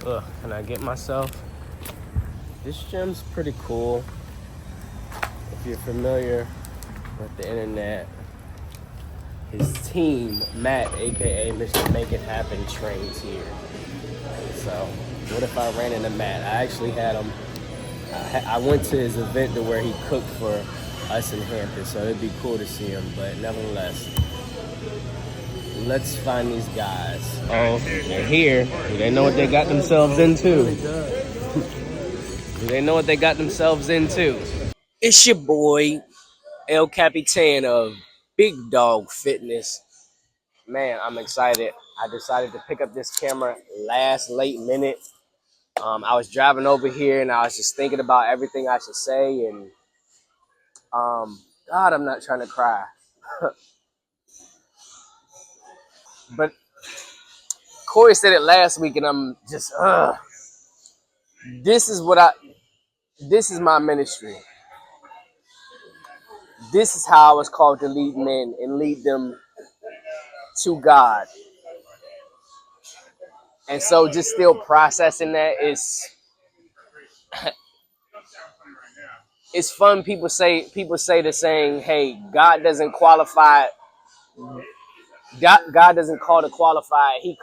Can I get myself? This gym's pretty cool. If you're familiar with the internet, his team, Matt, aka Mr. Make It Happen, trains here. So, what if I ran into Matt? I actually had him. I went to his event to where he cooked for us in Hampton, so it'd be cool to see him. But nevertheless, let's find these guys. Oh, they're here. Do they know what they got themselves into? Do they know what they got themselves into? It's your boy, El Capitan of Big Dog Fitness. Man, I'm excited. I decided to pick up this camera late minute. I was driving over here and I was just thinking about everything I should say. And God, I'm not trying to cry. But Corey said it last week and I'm just, this is this is my ministry. This is how I was called to lead men and lead them to God. And so just still processing that is, it's fun. People say the saying, hey, God doesn't qualify. God doesn't call to qualify. He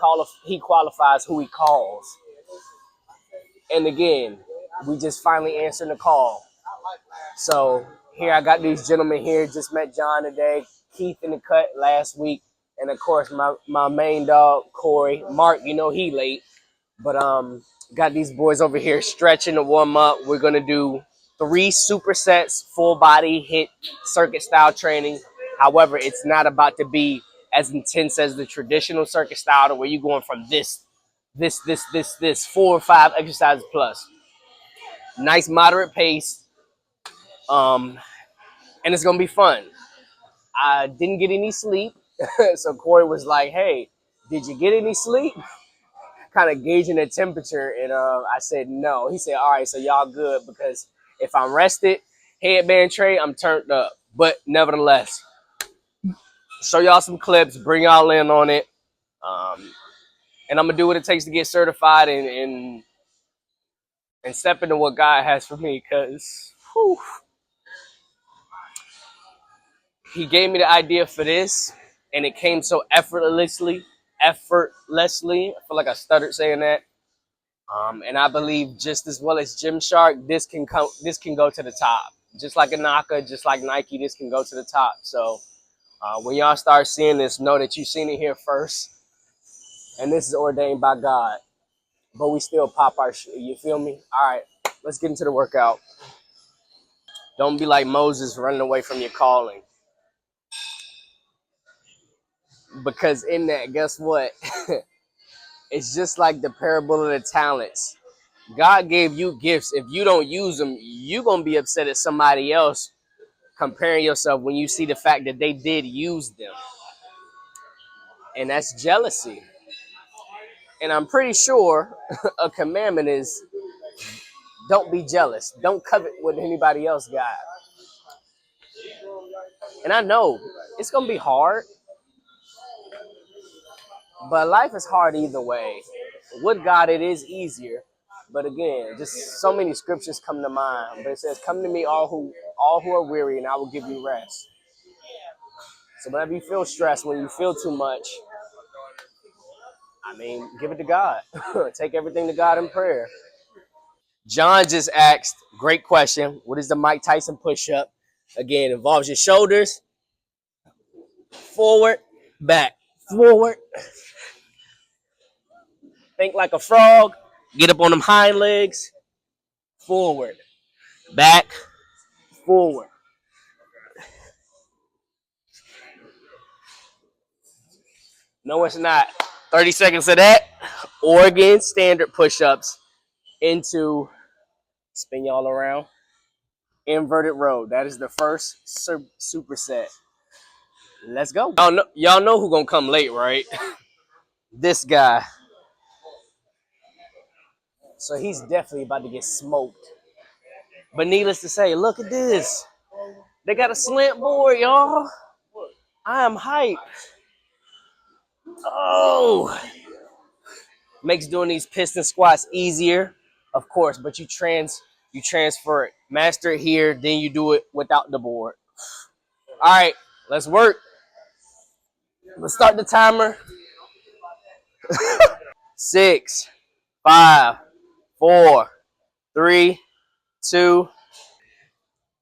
qualifies who he calls. And again, we just finally answered the call. So here I got these gentlemen here. Just met John today. Keith in the cut last week. And of course my main dog, Corey. Mark, you know he late. But got these boys over here stretching to warm up. We're gonna do 3 supersets, full body hit circuit style training. However, it's not about to be as intense as the traditional circuit style to where you're going from this 4 or 5 exercises plus. Nice moderate pace. And it's gonna be fun. I didn't get any sleep. So Corey was like, hey, did you get any sleep? Kind of gauging the temperature, and I said no. He said, all right, so y'all good, because if I'm rested, headband tray, I'm turned up. But nevertheless, show y'all some clips, bring y'all in on it, and I'm gonna do what it takes to get certified and step into what God has for me, because he gave me the idea for this, and it came so effortlessly. I feel like I stuttered saying that. And I believe just as well as Gymshark, this can go to the top. Just like Anaka, just like Nike, this can go to the top. So when y'all start seeing this, know that you've seen it here first. And this is ordained by God. But we still pop our shit. You feel me? All right, let's get into the workout. Don't be like Moses running away from your calling. Because in that, guess what? It's just like the parable of the talents. God gave you gifts. If you don't use them, you're going to be upset at somebody else comparing yourself when you see the fact that they did use them. And that's jealousy. And I'm pretty sure a commandment is don't be jealous. Don't covet what anybody else got. And I know it's going to be hard, but life is hard either way. With God, it is easier. But again, just so many scriptures come to mind. But it says, come to me all who are weary, and I will give you rest. So whenever you feel stressed, when you feel too much, I mean, give it to God. Take everything to God in prayer. John just asked, great question. What is the Mike Tyson push-up? Again, involves your shoulders, forward, back, forward. Think like a frog. Get up on them hind legs, forward, back, forward. No, it's not. 30 seconds of that. Oregon standard push-ups into, spin y'all around, inverted row. That is the first superset. Let's go. Y'all know who gonna come late, right? This guy. So he's definitely about to get smoked. But needless to say, look at this. They got a slant board, y'all. I am hyped. Oh, Makes doing these piston squats easier, of course, but you transfer it. Master it here, then you do it without the board. All right, let's work. Let's start the timer. 6, 5, 4, 3, 2.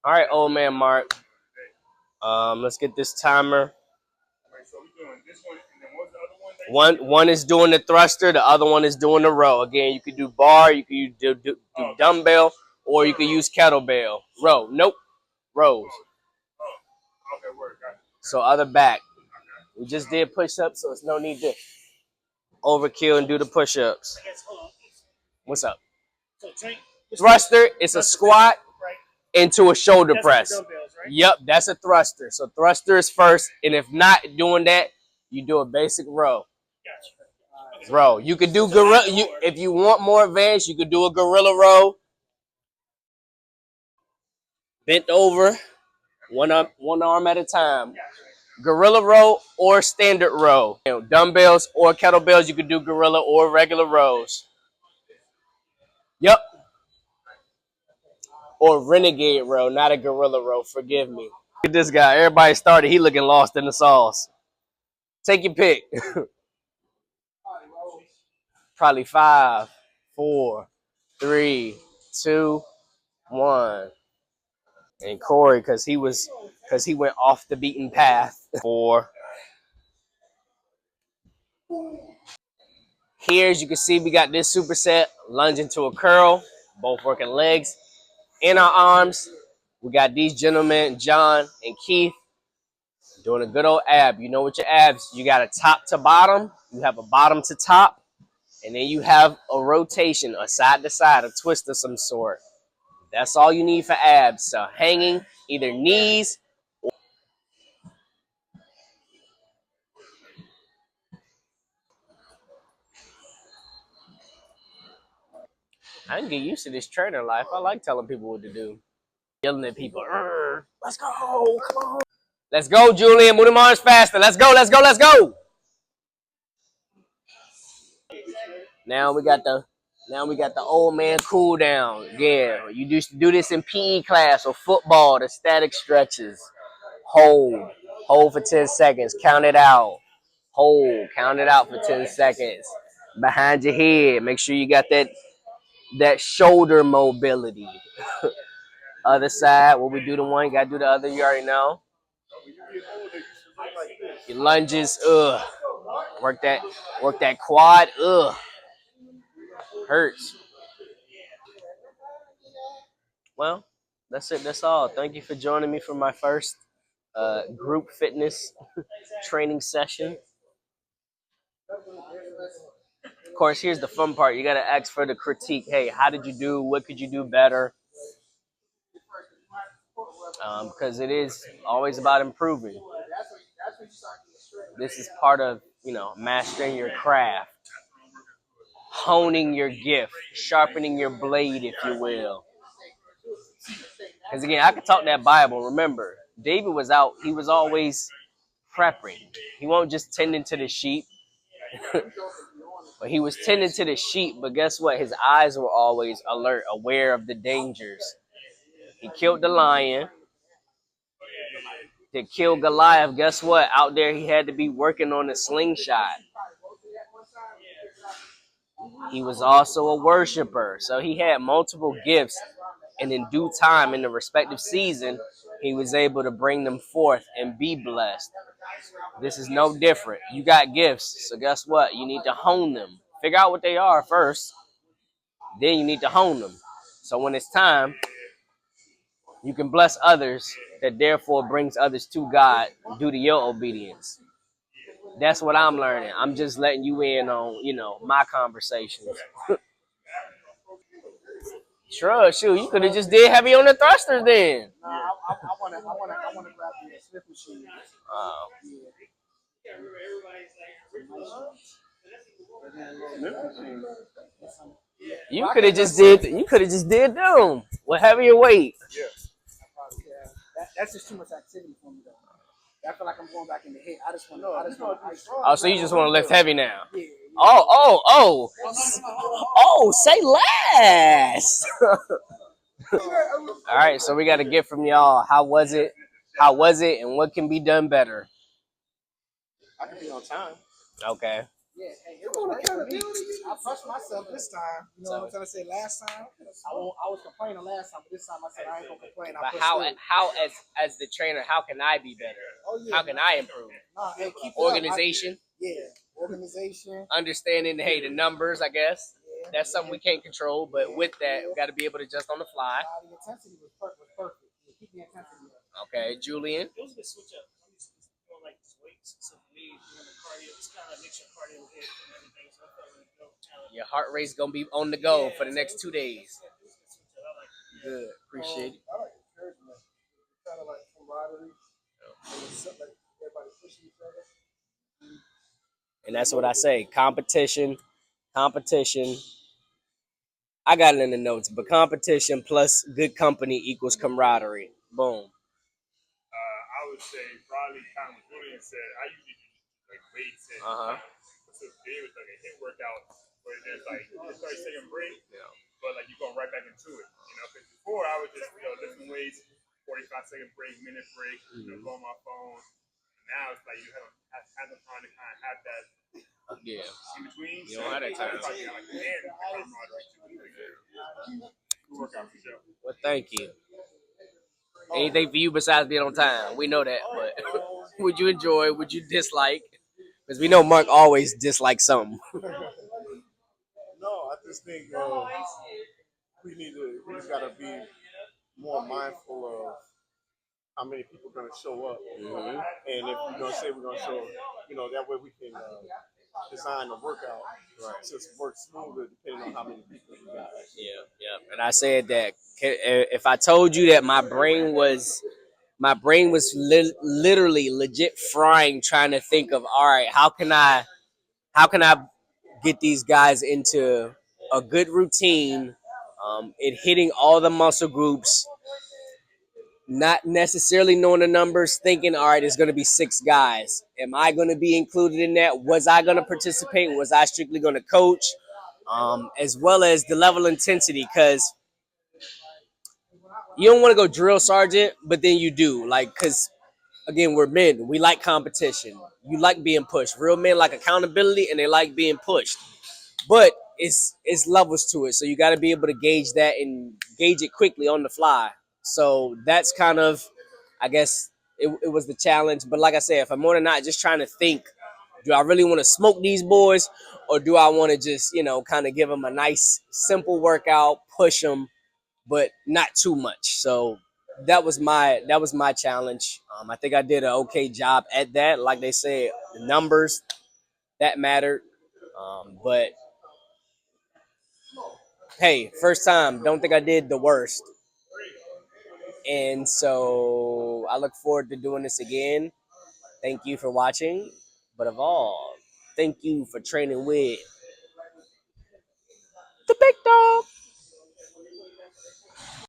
All right, old man Mark. Let's get this timer. One is doing the thruster, the other one is doing the row. Again, you could do bar, you could do dumbbell, or you could use kettlebell. Row. Nope. Rows. So other back. We just did push-ups, so it's no need to overkill and do the push-ups. What's up? Thruster, it's a squat into a shoulder press. Yep, that's a thruster. So thruster is first, and if not doing that, you do a basic row. Row. You could do gorilla. If you want more advanced, you could do a gorilla row. Bent over, one arm at a time. Gorilla row or standard row. You know, dumbbells or kettlebells, you could do gorilla or regular rows. Yep. Or renegade row, not a gorilla row. Forgive me. Look at this guy. Everybody started. He looking lost in the sauce. Take your pick. Probably 5, 4, 3, 2, 1. And Corey, because he went off the beaten path. 4. Here, as you can see, we got this superset, lunge into a curl, both working legs and our arms. We got these gentlemen, John and Keith, doing a good old ab. You know what your abs, you got a top to bottom, you have a bottom to top, and then you have a rotation, a side to side, a twist of some sort. That's all you need for abs. So hanging, either knees. I can get used to this trainer life. I like telling people what to do. Yelling at people. Let's go. Come on. Let's go, Julian. Move them arms faster. Let's go. Let's go. Let's go. Now we got the old man cool down. Yeah, you used to do this in PE class or football. The static stretches. Hold for 10 seconds. Count it out. Hold. Count it out for 10 seconds. Behind your head. Make sure you got that shoulder mobility. Other side, what we do the one, you gotta do the other, you already know. Your lunges, work that quad, hurts. Well, that's it, that's all. Thank you for joining me for my first group fitness training session. Of course, here's the fun part. You gotta ask for the critique. Hey, how did you do? What could you do better? Because it is always about improving. This is part of, mastering your craft, honing your gift, sharpening your blade, if you will. Because again, I could talk that Bible. Remember, David was out. He was always prepping. He won't just tending to the sheep, but he was tending to the sheep. But guess what? His eyes were always alert, aware of the dangers. He killed the lion. To kill Goliath, guess what? Out there, he had to be working on the slingshot. He was also a worshiper, so he had multiple gifts, and in due time, in the respective season, he was able to bring them forth and be blessed. This is no different. You got gifts, so guess what? You need to hone them. Figure out what they are first, then you need to hone them. So when it's time, you can bless others, that therefore brings others to God due to your obedience. That's what I'm learning. I'm just letting you in on, my conversations. Sure, shoot, you could have just did heavy on the thrusters then. No, I want to grab the Smith machine. You could have just did them with heavier weight. Yeah. That's just too much activity for me though. I feel like I'm going back in the hit. I just want to. Oh, so you just want to lift heavy now? Yeah. Oh, say less. All right, so we got to get from y'all. How was it? How was it? And what can be done better? I can be on time. Okay. Yeah, hey, it was great for me. I pushed myself this time. You know what I'm trying to say? Last time, I was complaining last time, but this time I said I ain't gonna complain. I But pushed how through. how as the trainer, how can I be better? Oh yeah. How can I improve? Nah, hey, keep it Organization, up. Yeah, organization. understanding hey the numbers. I guess Yeah, that's something we can't control, but with that, we got to be able to adjust on the fly. The intensity was perfect. Yeah, keep the intensity up. Okay, Julian. It was a good switch up. I'm used to doing like just weights. So for me, doing the cardio, it's kind of makes your cardio hit and everything. So I felt really dope. Your heart rate's gonna be on the go for the next 2 days. It was a good switch up. I like it. Good, appreciate it. I like encouragement. Kind of like camaraderie. And it's like everybody pushing each other. And that's what I say. Competition. I got it in the notes, but competition plus good company equals camaraderie. Boom. I would say probably kind of what Julian said. I usually do like weights and so today was like a hit workout, but there's like a 30-second break, but like you go right back into it. You know, because before I was just lifting weights, 45-second break, minute break, go on my phone. And now it's like you have the time to kind of have that Yeah. in between. You don't have that time. Workout for sure. Well, thank you. Anything for you besides being on time? We know that, but would you enjoy? Would you dislike? Because we know Mark always dislikes something. No, I just think we just gotta be more mindful of how many people are gonna show up, and if we're gonna say we're gonna show, that way we can design the workout to work smoother depending on how many people you got. Yeah. And I said that if I told you that my brain was literally legit frying, trying to think of all right, how can I get these guys into a good routine, it hitting all the muscle groups, not necessarily knowing the numbers, thinking, all right, it's going to be 6 guys. Am I going to be included in that? Was I going to participate? Was I strictly going to coach? As well as the level of intensity, because you don't want to go drill sergeant, but then you do. Like, because, again, we're men. We like competition. You like being pushed. Real men like accountability, and they like being pushed. But it's levels to it, so you got to be able to gauge that and gauge it quickly on the fly. So that's kind of, I guess, it was the challenge. But like I said, if I'm more than not just trying to think, do I really want to smoke these boys, or do I want to just kind of give them a nice simple workout, push them, but not too much. So that was my challenge. I think I did an okay job at that. Like they said, the numbers that mattered, but hey, first time. Don't think I did the worst. And so I look forward to doing this again. Thank you for watching. But of all, thank you for training with the big dog.